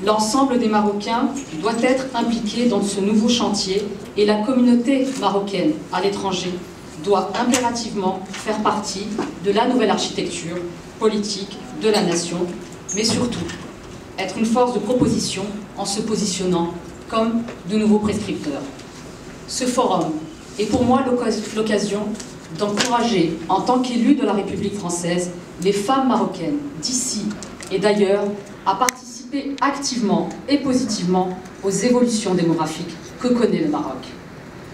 L'ensemble des Marocains doit être impliqué dans ce nouveau chantier et la communauté marocaine à l'étranger doit impérativement faire partie de la nouvelle architecture politique de la nation, mais surtout être une force de proposition en se positionnant comme de nouveaux prescripteurs. Ce forum est pour moi l'occasion d'encourager, en tant qu'élu de la République française, les femmes marocaines d'ici et d'ailleurs à participer activement et positivement aux évolutions démographiques que connaît le Maroc.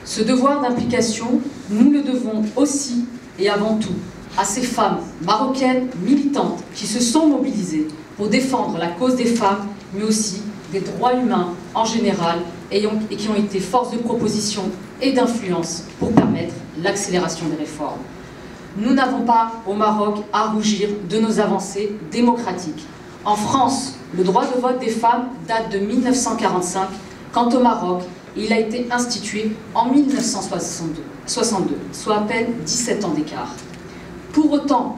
Ce devoir d'implication, nous le devons aussi et avant tout à ces femmes marocaines militantes qui se sont mobilisées pour défendre la cause des femmes, mais aussi des droits humains en général et qui ont été force de proposition et d'influence pour permettre l'accélération des réformes. Nous n'avons pas au Maroc à rougir de nos avancées démocratiques. En France, le droit de vote des femmes date de 1945. Quant au Maroc, il a été institué en 1962, soit à peine 17 ans d'écart. Pour autant,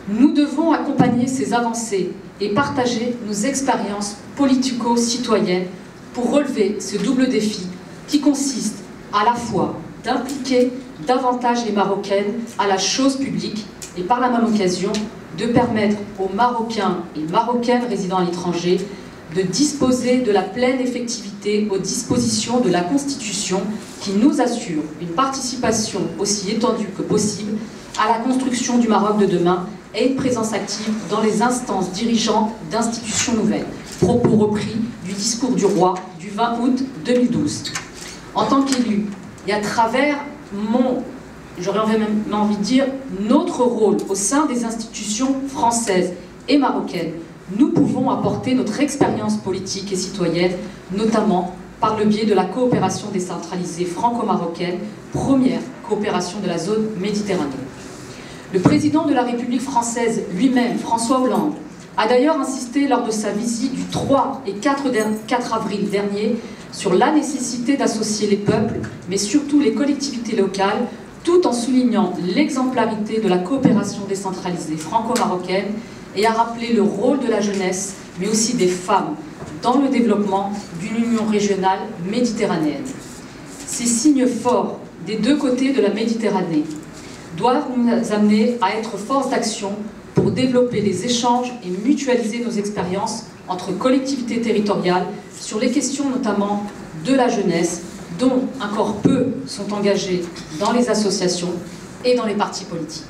nous devons accompagner ces avancées et partager nos expériences politico-citoyennes pour relever ce double défi qui consiste à la fois d'impliquer davantage les Marocaines à la chose publique et par la même occasion de permettre aux Marocains et Marocaines résidant à l'étranger de disposer de la pleine effectivité aux dispositions de la Constitution qui nous assure une participation aussi étendue que possible à la construction du Maroc de demain et une présence active dans les instances dirigeantes d'institutions nouvelles. Propos repris du discours du roi du 20 août 2012. En tant qu'élu, et à travers j'aurais même envie de dire, notre rôle au sein des institutions françaises et marocaines, nous pouvons apporter notre expérience politique et citoyenne, notamment par le biais de la coopération décentralisée franco-marocaine, première coopération de la zone Méditerranée. Le président de la République française lui-même, François Hollande, a d'ailleurs insisté lors de sa visite du 3 et 4 avril dernier sur la nécessité d'associer les peuples, mais surtout les collectivités locales, tout en soulignant l'exemplarité de la coopération décentralisée franco-marocaine et a rappelé le rôle de la jeunesse, mais aussi des femmes, dans le développement d'une union régionale méditerranéenne. Ces signes forts des deux côtés de la Méditerranée doivent nous amener à être force d'action pour développer les échanges et mutualiser nos expériences entre collectivités territoriales sur les questions notamment de la jeunesse, dont encore peu sont engagés dans les associations et dans les partis politiques.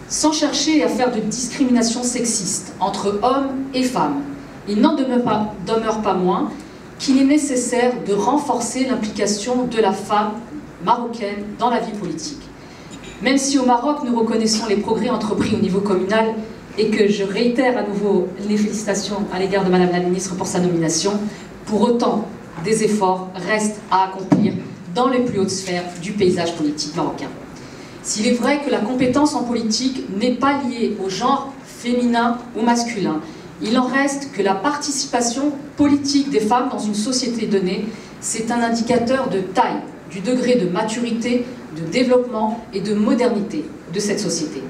Sans chercher à faire de discrimination sexiste entre hommes et femmes, il n'en demeure pas moins qu'il est nécessaire de renforcer l'implication de la femme marocaine dans la vie politique. Même si au Maroc, nous reconnaissons les progrès entrepris au niveau communal et que je réitère à nouveau les félicitations à l'égard de Madame la Ministre pour sa nomination, pour autant, des efforts restent à accomplir dans les plus hautes sphères du paysage politique marocain. S'il est vrai que la compétence en politique n'est pas liée au genre féminin ou masculin, il en reste que la participation politique des femmes dans une société donnée, c'est un indicateur de taille, du degré de maturité, de développement et de modernité de cette société.